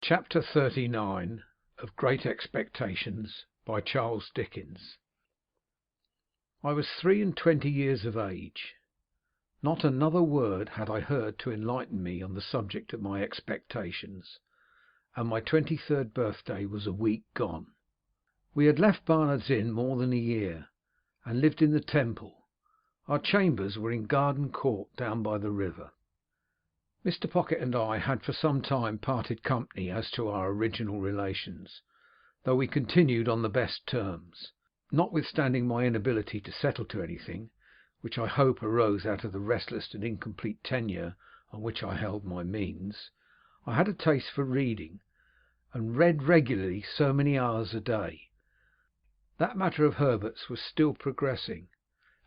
Chapter 39 of Great Expectations, by Charles Dickens. I was 23 years of age. Not another word had I heard to enlighten me on the subject of my expectations, and my 23rd birthday was a week gone. We had left Barnard's Inn more than a year, and lived in the Temple. Our chambers were in Garden Court, down by the river. Mr. Pocket and I had for some time parted company as to our original relations, though we continued on the best terms. Notwithstanding my inability to settle to anything, which I hope arose out of the restless and incomplete tenure on which I held my means, I had a taste for reading, and read regularly so many hours a day. That matter of Herbert's was still progressing,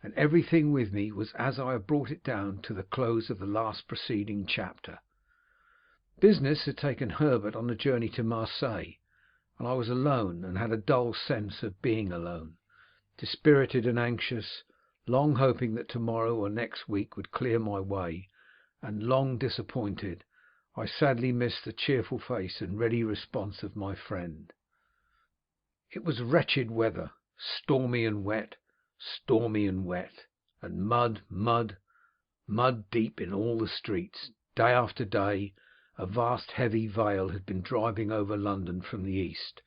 and everything with me was as I have brought it down to the close of the last preceding chapter. Business had taken Herbert on a journey to Marseilles, and I was alone, and had a dull sense of being alone, dispirited and anxious, long hoping that tomorrow or next week would clear my way, and long disappointed. I sadly missed the cheerful face and ready response of my friend. It was wretched weather, stormy and wet, and mud deep in all the streets. Day after day a vast heavy veil had been driving over London from the east,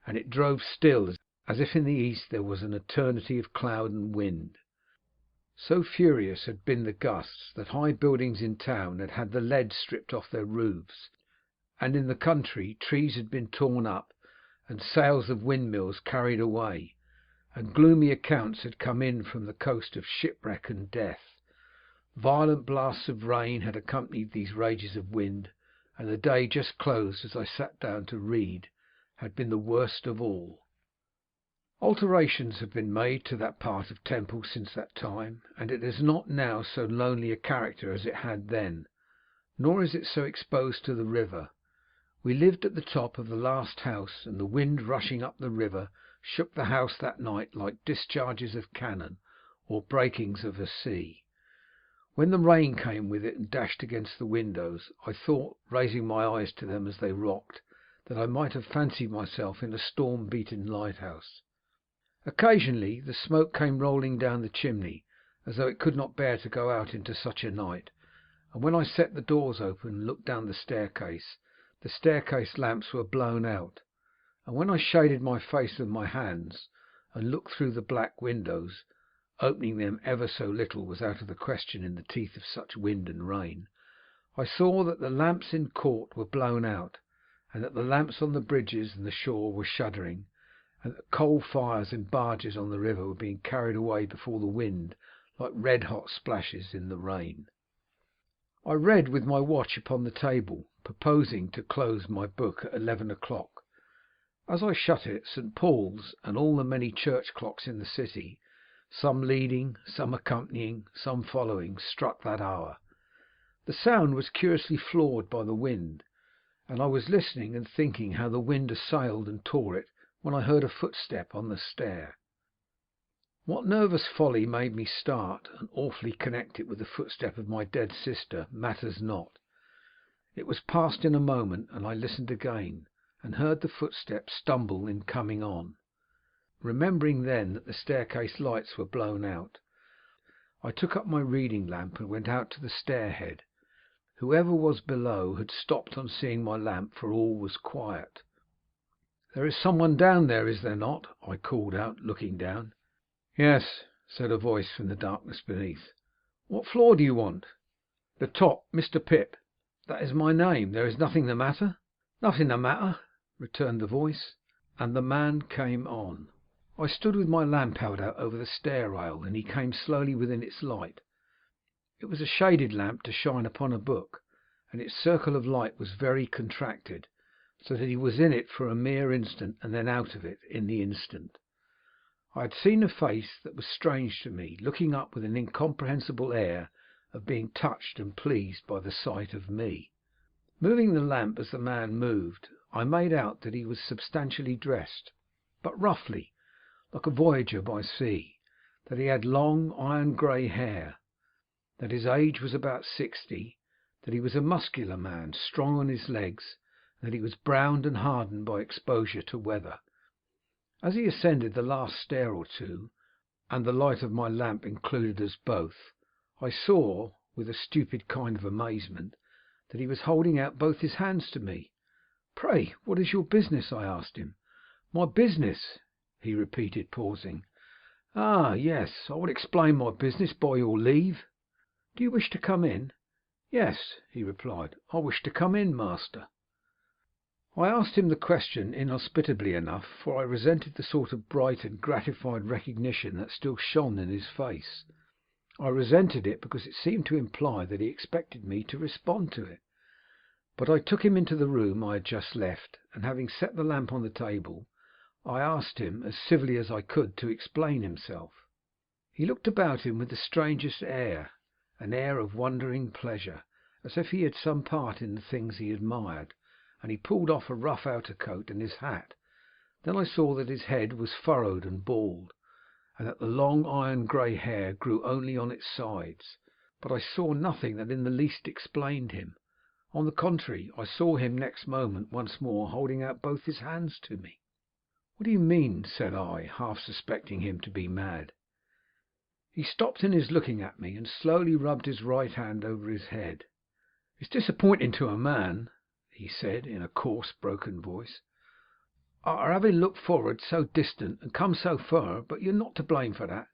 and it drove still, as if in the east there was an eternity of cloud and wind. So furious had been the gusts that high buildings in town had had the lead stripped off their roofs, and in the country trees had been torn up and sails of windmills carried away, and gloomy accounts had come in from the coast of shipwreck and death. Violent blasts of rain had accompanied these rages of wind, and the day just closed as I sat down to read had been the worst of all. Alterations have been made to that part of Temple since that time, and it has not now so lonely a character as it had then, nor is it so exposed to the river. We lived at the top of the last house, and the wind rushing up the river shook the house that night like discharges of cannon or breakings of a sea. When the rain came with it and dashed against the windows, I thought, raising my eyes to them as they rocked, that I might have fancied myself in a storm-beaten lighthouse. Occasionally the smoke came rolling down the chimney, as though it could not bear to go out into such a night, and when I set the doors open and looked down the staircase lamps were blown out, and when I shaded my face with my hands and looked through the black windows, opening them ever so little was out of the question in the teeth of such wind and rain, I saw that the lamps in court were blown out, and that the lamps on the bridges and the shore were shuddering, and that coal fires in barges on the river were being carried away before the wind like red-hot splashes in the rain. I read with my watch upon the table, purposing to close my book at 11 o'clock. As I shut it, St. Paul's and all the many church clocks in the city, some leading, some accompanying, some following, struck that hour. The sound was curiously floored by the wind, and I was listening and thinking how the wind assailed and tore it, when I heard a footstep on the stair. What nervous folly made me start and awfully connect it with the footstep of my dead sister matters not. It was past in a moment, and I listened again, and heard the footstep stumble in coming on. Remembering then that the staircase lights were blown out, I took up my reading lamp and went out to the stairhead. Whoever was below had stopped on seeing my lamp, for all was quiet. "There is someone down there, is there not?" I called out, looking down. "Yes," said a voice from the darkness beneath. "What floor do you want?" "The top, Mr. Pip. That is my name. There is nothing the matter?" "Nothing the matter," returned the voice, and the man came on. I stood with my lamp held out over the stair rail, and he came slowly within its light. It was a shaded lamp to shine upon a book, and its circle of light was very contracted, so that he was in it for a mere instant, and then out of it in the instant. I had seen a face that was strange to me, looking up with an incomprehensible air of being touched and pleased by the sight of me. Moving the lamp as the man moved, I made out that he was substantially dressed, but roughly, like a voyager by sea, that he had long iron grey hair, that his age was about 60, that he was a muscular man, strong on his legs, that he was browned and hardened by exposure to weather. As he ascended the last stair or two, and the light of my lamp included us both, I saw, with a stupid kind of amazement, that he was holding out both his hands to me. "Pray, what is your business?" I asked him. "My business?" he repeated, pausing. "Ah, yes, I will explain my business, by your leave. Do you wish to come in?" "Yes," he replied, "I wish to come in, master." I asked him the question inhospitably enough, for I resented the sort of bright and gratified recognition that still shone in his face. I resented it because it seemed to imply that he expected me to respond to it. But I took him into the room I had just left, and having set the lamp on the table, I asked him as civilly as I could to explain himself. He looked about him with the strangest air, an air of wondering pleasure, as if he had some part in the things he admired, and he pulled off a rough outer coat and his hat. Then I saw that his head was furrowed and bald, and that the long iron grey hair grew only on its sides. But I saw nothing that in the least explained him. On the contrary, I saw him next moment once more holding out both his hands to me. "What do you mean?" said I, half suspecting him to be mad. He stopped in his looking at me, and slowly rubbed his right hand over his head. "It's disappointing to a man," he said in a coarse, broken voice, "arter having looked forward so distant and come so far, but you're not to blame for that.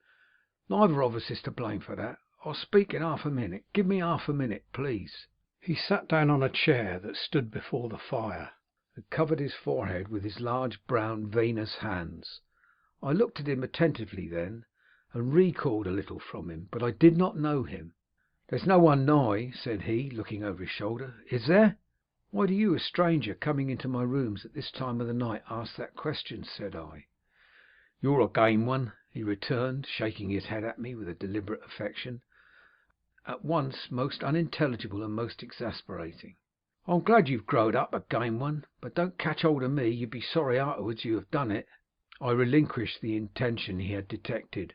Neither of us is to blame for that. I'll speak in half a minute. Give me half a minute, please." He sat down on a chair that stood before the fire, and covered his forehead with his large, brown, veinous hands. I looked at him attentively then, and recoiled a little from him, but I did not know him. "There's no one nigh," said he, looking over his shoulder, "is there?" "Why do you, a stranger, coming into my rooms at this time of the night, ask that question?" said I. "You're a game one," he returned, shaking his head at me with a deliberate affection, at once most unintelligible and most exasperating. "I'm glad you've growed up a game one, but don't catch hold of me. You'd be sorry afterwards you have done it." I relinquished the intention he had detected,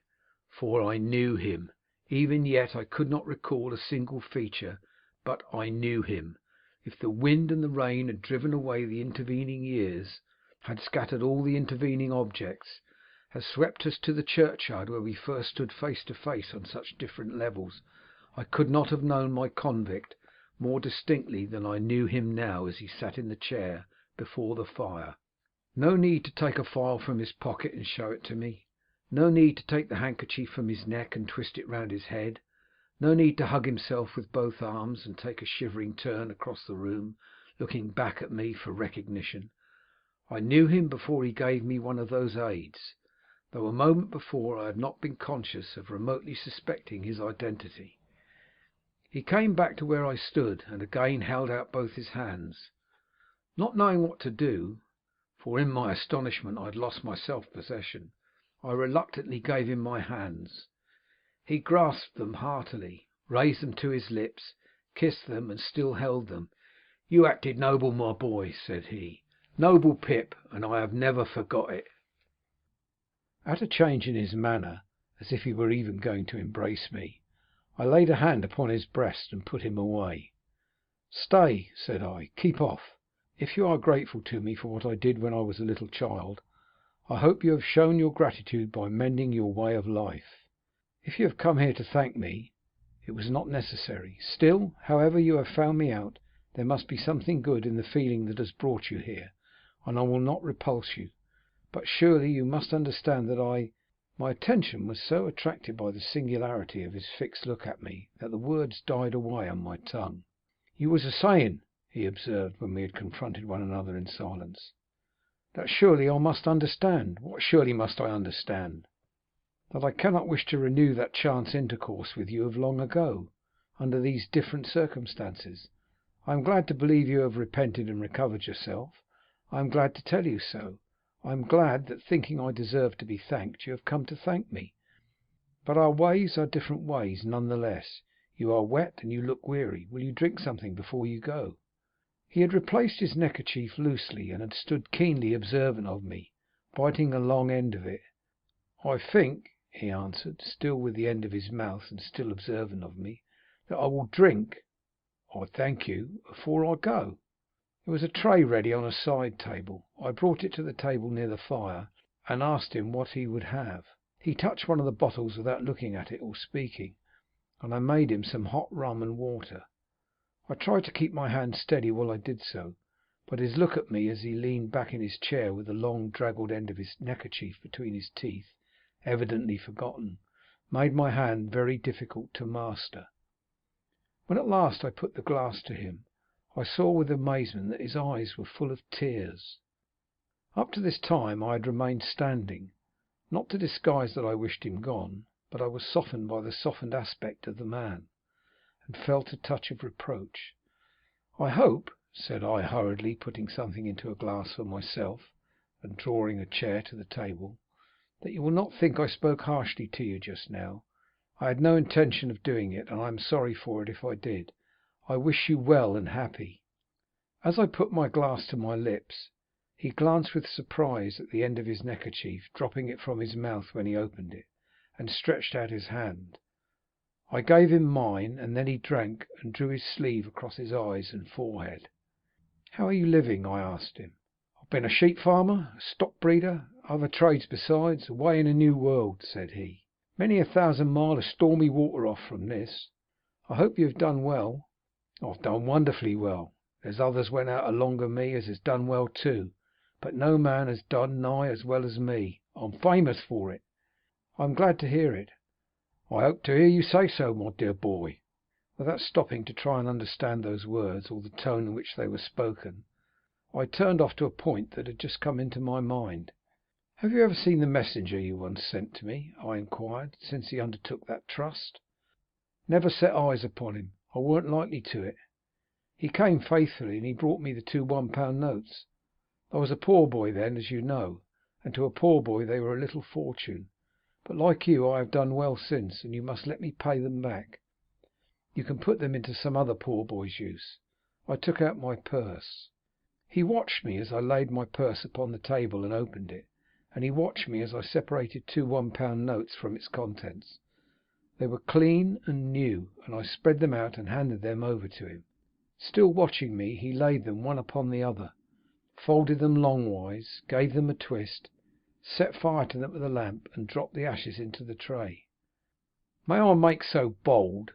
for I knew him. Even yet I could not recall a single feature, but I knew him. If the wind and the rain had driven away the intervening years, had scattered all the intervening objects, had swept us to the churchyard where we first stood face to face on such different levels, I could not have known my convict more distinctly than I knew him now as he sat in the chair before the fire. No need to take a file from his pocket and show it to me. No need to take the handkerchief from his neck and twist it round his head. No need to hug himself with both arms and take a shivering turn across the room, looking back at me for recognition. I knew him before he gave me one of those aids, though a moment before I had not been conscious of remotely suspecting his identity. He came back to where I stood, and again held out both his hands. Not knowing what to do, for in my astonishment I had lost my self-possession, I reluctantly gave him my hands. He grasped them heartily, raised them to his lips, kissed them, and still held them. "You acted noble, my boy," said he. "Noble, Pip, and I have never forgot it." At a change in his manner, as if he were even going to embrace me, I laid a hand upon his breast and put him away. "Stay," said I, "keep off. If you are grateful to me for what I did when I was a little child, I hope you have shown your gratitude by mending your way of life. If you have come here to thank me, it was not necessary. Still, however you have found me out, there must be something good in the feeling that has brought you here, and I will not repulse you. But surely you must understand that My attention was so attracted by the singularity of his fixed look at me that the words died away on my tongue. "You was a saying," he observed, when we had confronted one another in silence, "that surely I must understand." "What surely must I understand?" "That I cannot wish to renew that chance intercourse with you of long ago, under these different circumstances. I am glad to believe you have repented and recovered yourself. I am glad to tell you so. I am glad that, thinking I deserve to be thanked, you have come to thank me. But our ways are different ways none the less. You are wet and you look weary. Will you drink something before you go?" He had replaced his neckerchief loosely, and had stood keenly observant of me, biting a long end of it. "I think," he answered, still with the end of his mouth and still observant of me, "that I will drink—I thank you—before I go." There was a tray ready on a side table. I brought it to the table near the fire, and asked him what he would have. He touched one of the bottles without looking at it or speaking, and I made him some hot rum and water. I tried to keep my hand steady while I did so, but his look at me as he leaned back in his chair with the long draggled end of his neckerchief between his teeth, evidently forgotten, made my hand very difficult to master. When at last I put the glass to him, I saw with amazement that his eyes were full of tears. Up to this time I had remained standing, not to disguise that I wished him gone, but I was softened by the softened aspect of the man, and felt a touch of reproach. "I hope," said I hurriedly, putting something into a glass for myself, and drawing a chair to the table, "that you will not think I spoke harshly to you just now. I had no intention of doing it, and I am sorry for it if I did. I wish you well and happy." As I put my glass to my lips, he glanced with surprise at the end of his neckerchief, dropping it from his mouth when he opened it, and stretched out his hand. I gave him mine, and then he drank and drew his sleeve across his eyes and forehead. "How are you living?" I asked him. "I've been a sheep farmer, a stock breeder, other trades besides, away in a new world," said he, "many a thousand mile of stormy water off from this. I hope you have done well." "I've done wonderfully well. There's others went out alonger me as has done well too, but no man has done nigh as well as me. I'm famous for it." "I'm glad to hear it." "I hope to hear you say so, my dear boy." Without stopping to try and understand those words, or the tone in which they were spoken, I turned off to a point that had just come into my mind. "Have you ever seen the messenger you once sent to me?" I inquired, "since he undertook that trust?" "Never set eyes upon him. I weren't likely to it. He came faithfully, and he brought me the 2 £1 notes. I was a poor boy then, as you know, and to a poor boy they were a little fortune. But like you, I have done well since, and you must let me pay them back. You can put them into some other poor boy's use." I took out my purse. He watched me as I laid my purse upon the table and opened it, and he watched me as I separated 2 £1 notes from its contents. They were clean and new, and I spread them out and handed them over to him. Still watching me, he laid them one upon the other, folded them longwise, gave them a twist, set fire to them with a lamp, and dropped the ashes into the tray. "May I make so bold,"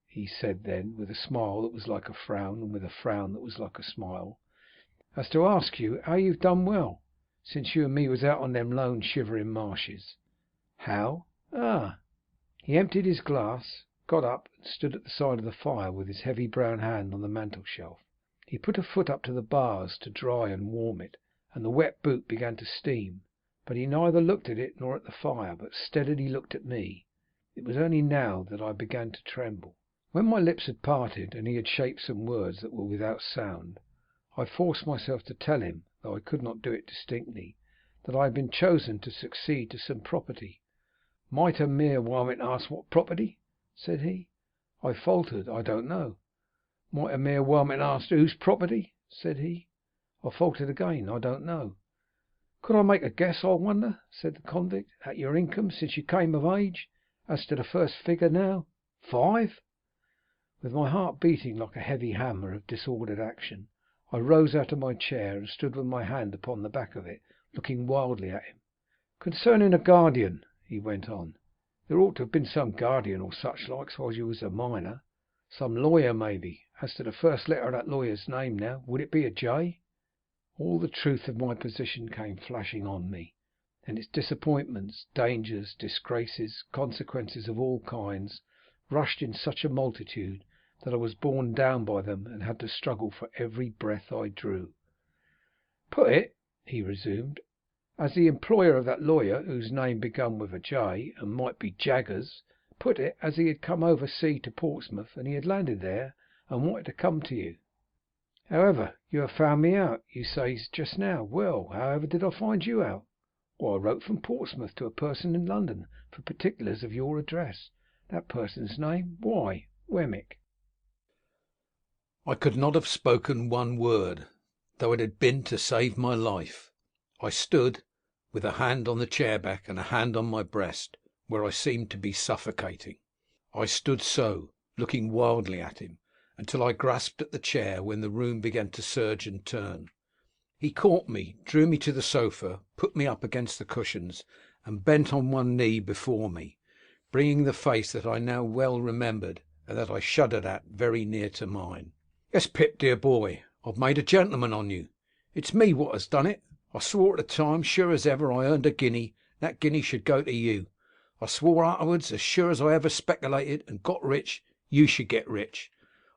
he said then, with a smile that was like a frown, and with a frown that was like a smile, "as to ask you how you've done well, since you and me was out on them lone shivering marshes?" "How? Ah!" He emptied his glass, got up, and stood at the side of the fire with his heavy brown hand on the mantelshelf. He put a foot up to the bars to dry and warm it, and the wet boot began to steam, but he neither looked at it nor at the fire, but steadily looked at me. It was only now that I began to tremble. When my lips had parted, and he had shaped some words that were without sound, I forced myself to tell him, though I could not do it distinctly, that I had been chosen to succeed to some property. "Might a mere warmint ask what property?" said he. I faltered, "I don't know." "Might a mere warmint ask whose property?" said he. I faltered again, "I don't know." "Could I make a guess, I wonder," said the convict, "at your income since you came of age, as to the first figure now? 5?" With my heart beating like a heavy hammer of disordered action, I rose out of my chair and stood with my hand upon the back of it, looking wildly at him. "Concerning a guardian," he went on, "there ought to have been some guardian or such like while you was a minor. Some lawyer, maybe. As to the first letter of that lawyer's name now, would it be a J?" All the truth of my position came flashing on me, and its disappointments, dangers, disgraces, consequences of all kinds, rushed in such a multitude that I was borne down by them and had to struggle for every breath I drew. "Put it," he resumed, "as the employer of that lawyer whose name begun with a J, and might be Jaggers. Put it as he had come over sea to Portsmouth, and he had landed there and wanted to come to you. However, you have found me out, you say just now. Well, however did I find you out? Why, I wrote from Portsmouth to a person in London for particulars of your address. That person's name, why, Wemmick." I could not have spoken one word, though it had been to save my life. I stood, with a hand on the chair back and a hand on my breast, where I seemed to be suffocating. I stood so, looking wildly at him, until I grasped at the chair, when the room began to surge and turn. He caught me, drew me to the sofa, put me up against the cushions, and bent on one knee before me, bringing the face that I now well remembered, and that I shuddered at, very near to mine. "Yes, Pip, dear boy, I've made a gentleman on you. It's me what has done it. I swore at the time, sure as ever I earned a guinea, that guinea should go to you. I swore afterwards, as sure as I ever speculated and got rich, you should get rich.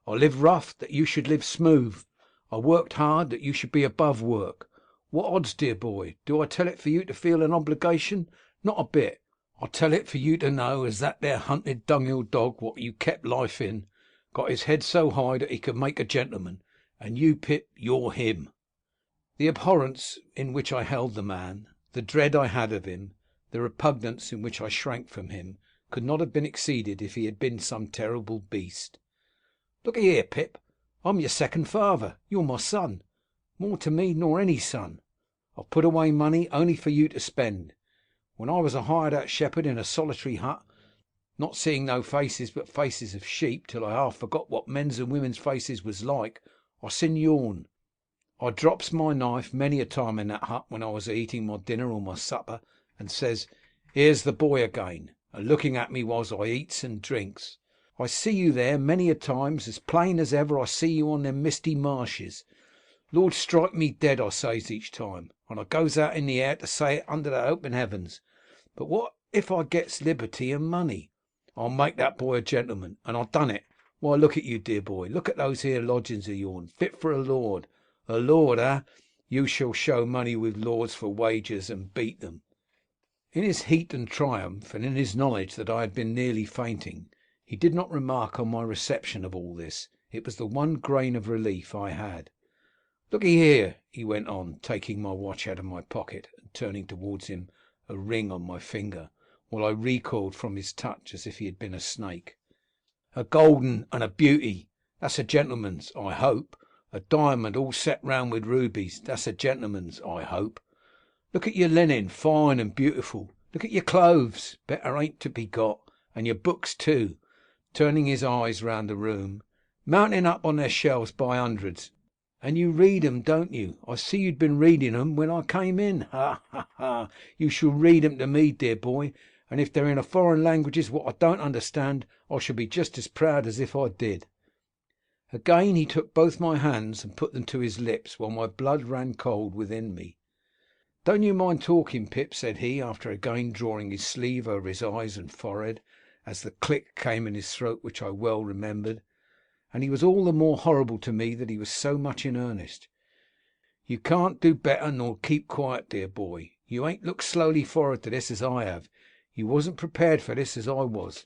I lived rough, that you should live smooth. I worked hard, that you should be above work. What odds, dear boy? Do I tell it for you to feel an obligation? Not a bit. I tell it for you to know as that there hunted dunghill dog what you kept life in got his head so high that he could make a gentleman, and you, Pip, you're him." The abhorrence in which I held the man, the dread I had of him, the repugnance in which I shrank from him, could not have been exceeded if he had been some terrible beast. "Look here, Pip, I'm your second father. You're my son, more to me nor any son. I've put away money only for you to spend. When I was a hired out shepherd in a solitary hut, not seeing no faces but faces of sheep, till I half forgot what men's and women's faces was like, I sin yourn. I drops my knife many a time in that hut when I was eating my dinner or my supper, and says, 'Here's the boy again,' and looking at me whiles I eats and drinks. I see you there many a times, as plain as ever I see you on them misty marshes. Lord strike me dead, I says each time, and I goes out in the air to say it under the open heavens. But what if I gets liberty and money? I'll make that boy a gentleman, and I done it. Why, look at you, dear boy, look at those here lodgings of yourn, fit for a lord. A lord, eh? You shall show money with lords for wages, and beat them." In his heat and triumph, and in his knowledge that I had been nearly fainting, he did not remark on my reception of all this. It was the one grain of relief I had. "Look'ee here," he went on, taking my watch out of my pocket and turning towards him a ring on my finger, while I recoiled from his touch as if he had been a snake. "A golden and a beauty, that's a gentleman's, I hope. A diamond all set round with rubies, that's a gentleman's, I hope. Look at your linen, fine and beautiful. Look at your clothes, better ain't to be got, and your books too," turning his eyes round the room, "mounting up on their shelves by hundreds. And you read 'em, don't you? I see you'd been reading 'em when I came in. Ha, ha, ha! You shall read 'em to me, dear boy, and if they're in a foreign languages what I don't understand, I shall be just as proud as if I did." Again he took both my hands and put them to his lips, while my blood ran cold within me. "Don't you mind talking, Pip," said he, after again drawing his sleeve over his eyes and forehead, as the click came in his throat which I well remembered, and he was all the more horrible to me that he was so much in earnest. "You can't do better nor keep quiet, dear boy. You ain't looked slowly forward to this as I have. You wasn't prepared for this as I was.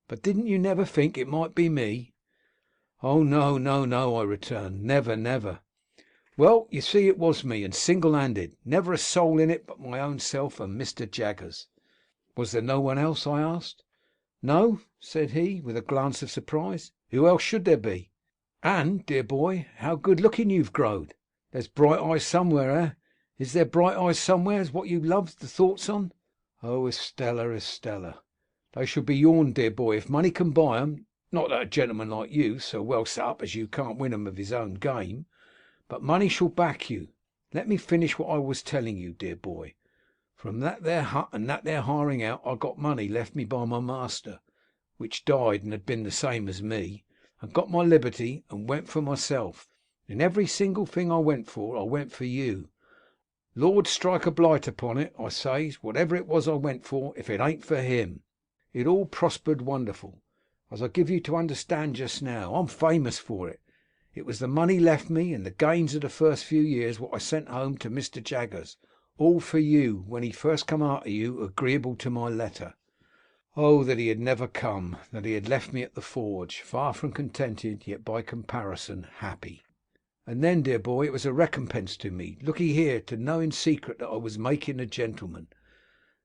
But didn't you never think it might be me?" "Oh, no, no, no," I returned. "Never, never." "Well, you see it was me, and single-handed. Never a soul in it but my own self and Mr. Jaggers." "Was there no one else?" I asked. "No," said he, with a glance of surprise. "Who else should there be? And, dear boy, how good looking you've growed. There's bright eyes somewhere, eh? Is there bright eyes somewhere as what you loves the thoughts on? Oh, Estella, Estella, they shall be yourn, dear boy, if money can buy 'em. Not that a gentleman like you, so well set up as you, can't win 'em of his own game. But money shall back you. Let me finish what I was telling you, dear boy. From that there hut and that there hiring out I got money left me by my master, which died and had been the same as me, and got my liberty and went for myself. In every single thing I went for you. Lord strike a blight upon it, I says, whatever it was I went for, if it ain't for him. It all prospered wonderful, as I give you to understand just now. I'm famous for it. It was the money left me and the gains of the first few years what I sent home to Mr. Jaggers, all for you, when he first come after you, agreeable to my letter. Oh, that he had never come, that he had left me at the forge, far from contented, yet by comparison happy. And then, dear boy, it was a recompense to me, look'ee here, to know in secret that I was making a gentleman.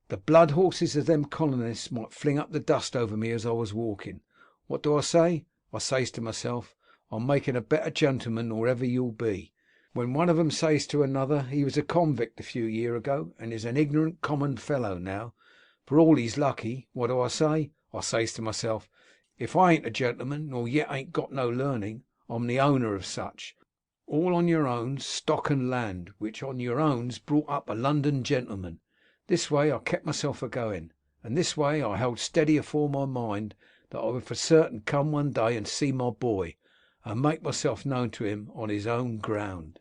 The blood horses of them colonists might fling up the dust over me as I was walking. What do I say? I says to myself, I'm making a better gentleman nor ever you'll be. When one of 'em says to another, he was a convict a few year ago, and is an ignorant common fellow now, for all he's lucky, what do I say? I says to myself, if I ain't a gentleman, nor yet ain't got no learning, I'm the owner of such, all on your own stock and land, which on your own's brought up a London gentleman. This way I kept myself a going, and this way I held steady afore my mind that I would for certain come one day and see my boy, and make myself known to him on his own ground."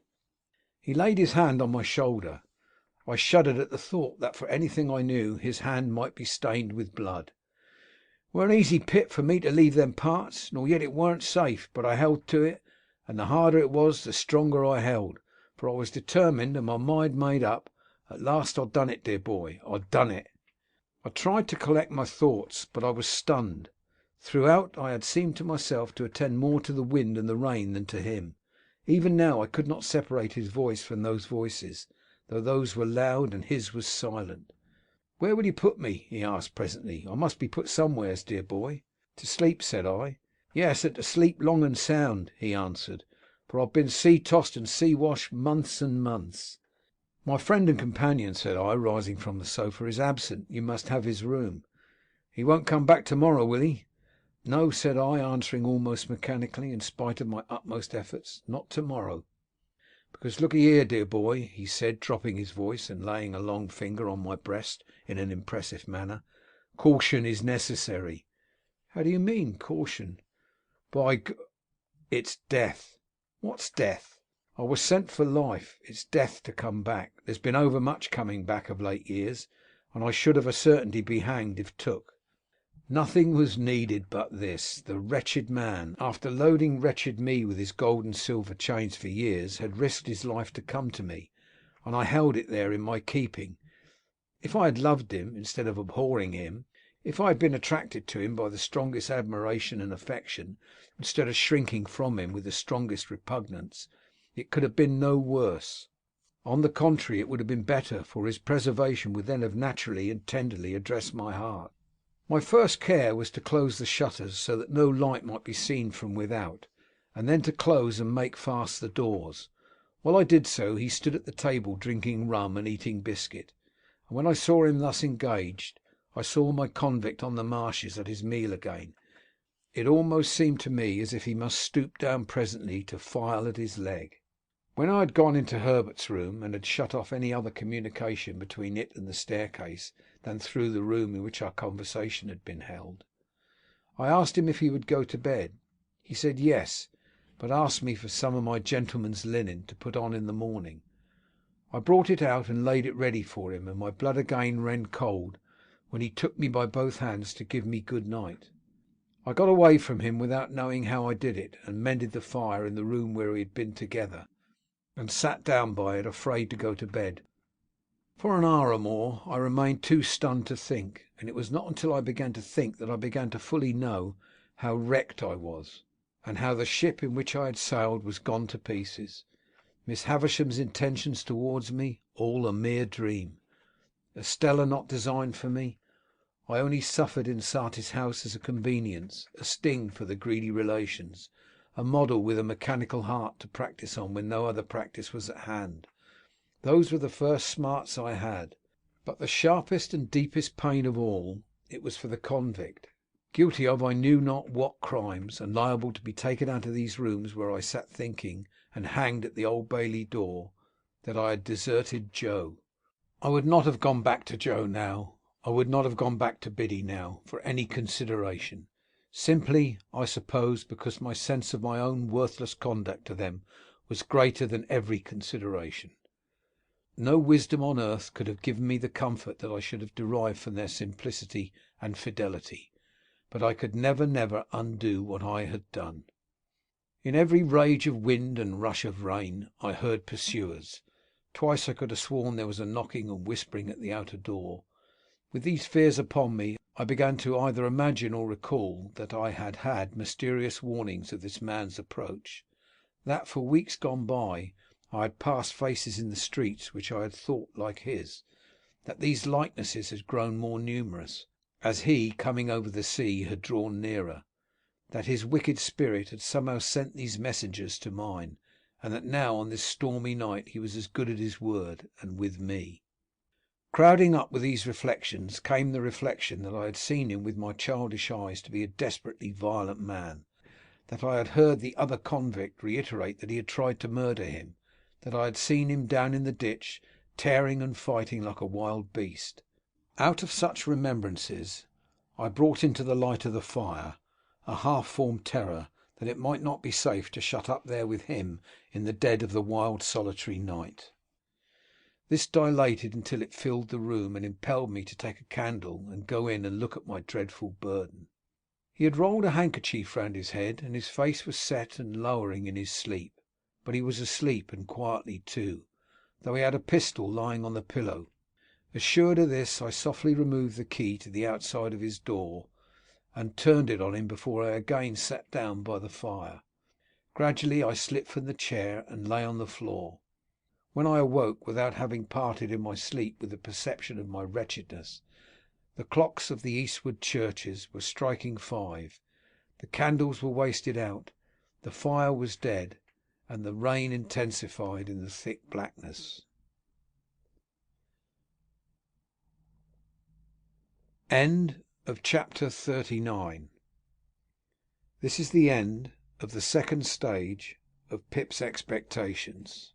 He laid his hand on my shoulder. I shuddered at the thought that for anything I knew his hand might be stained with blood. "'Weren't easy, Pip, for me to leave them parts, nor yet it weren't safe, but I held to it, and the harder it was the stronger I held, for I was determined and my mind made up. At last I'd done it, dear boy, I'd done it." I tried to collect my thoughts, but I was stunned. Throughout I had seemed to myself to attend more to the wind and the rain than to him. Even now I could not separate his voice from those voices, though those were loud and his was silent. "Where will you put me?" he asked presently. "I must be put somewheres, dear boy." "To sleep," said I. "Yes, and to sleep long and sound," he answered, "for I've been sea tossed and sea washed months and months." "My friend and companion," said I, rising from the sofa, "is absent. You must have his room." "He won't come back to morrow, will he?" "No," said I, answering almost mechanically, in spite of my utmost efforts, "not to morrow." "Because look'ee here, dear boy," he said, dropping his voice and laying a long finger on my breast in an impressive manner, "caution is necessary." "How do you mean, caution?" "By G it's death." "What's death?" "I was sent for life. It's death to come back. There's been overmuch coming back of late years, and I should of a certainty be hanged if took." Nothing was needed but this. The wretched man, after loading wretched me with his gold and silver chains for years, had risked his life to come to me, and I held it there in my keeping. If I had loved him instead of abhorring him, if I had been attracted to him by the strongest admiration and affection instead of shrinking from him with the strongest repugnance, it could have been no worse. On the contrary, it would have been better, for his preservation would then have naturally and tenderly addressed my heart. My first care was to close the shutters, so that no light might be seen from without, and then to close and make fast the doors. While I did so, he stood at the table drinking rum and eating biscuit, and when I saw him thus engaged, I saw my convict on the marshes at his meal again. It almost seemed to me as if he must stoop down presently to file at his leg. When I had gone into Herbert's room, and had shut off any other communication between it and the staircase than through the room in which our conversation had been held, I asked him if he would go to bed. He said yes, but asked me for some of my gentleman's linen to put on in the morning. I brought it out and laid it ready for him, and my blood again ran cold when he took me by both hands to give me good night. I got away from him without knowing how I did it, and mended the fire in the room where we had been together, and sat down by it, afraid to go to bed. For an hour or more I remained too stunned to think, and it was not until I began to think that I began to fully know how wrecked I was, and how the ship in which I had sailed was gone to pieces. Miss Havisham's intentions towards me, all a mere dream. Estella not designed for me. I only suffered in Satis house as a convenience, a sting for the greedy relations, a model with a mechanical heart to practise on when no other practice was at hand. Those were the first smarts I had. But the sharpest and deepest pain of all, it was for the convict, guilty of I knew not what crimes, and liable to be taken out of these rooms where I sat thinking, and hanged at the Old Bailey door, that I had deserted Joe. I would not have gone back to Joe now. I would not have gone back to Biddy now, for any consideration. Simply, I suppose, because my sense of my own worthless conduct to them was greater than every consideration. No wisdom on earth could have given me the comfort that I should have derived from their simplicity and fidelity, but I could never, never undo what I had done. In every rage of wind and rush of rain I heard pursuers. Twice I could have sworn there was a knocking and whispering at the outer door. With these fears upon me, I began to either imagine or recall that I had had mysterious warnings of this man's approach, that for weeks gone by I had passed faces in the streets which I had thought like his, that these likenesses had grown more numerous, as he, coming over the sea, had drawn nearer, that his wicked spirit had somehow sent these messengers to mine, and that now on this stormy night he was as good as his word, and with me. Crowding up with these reflections came the reflection that I had seen him with my childish eyes to be a desperately violent man, that I had heard the other convict reiterate that he had tried to murder him, that I had seen him down in the ditch tearing and fighting like a wild beast. Out of such remembrances I brought into the light of the fire a half formed terror that it might not be safe to shut up there with him in the dead of the wild solitary night. This dilated until it filled the room, and impelled me to take a candle and go in and look at my dreadful burden. He had rolled a handkerchief round his head, and his face was set and lowering in his sleep. But he was asleep, and quietly too, though he had a pistol lying on the pillow. Assured of this, I softly removed the key to the outside of his door, and turned it on him before I again sat down by the fire. Gradually I slipped from the chair and lay on the floor. When I awoke, without having parted in my sleep with the perception of my wretchedness, the clocks of the eastward churches were striking 5. The candles were wasted out, the fire was dead, and the rain intensified in the thick blackness. End of chapter 39. This is the end of the second stage of Pip's expectations.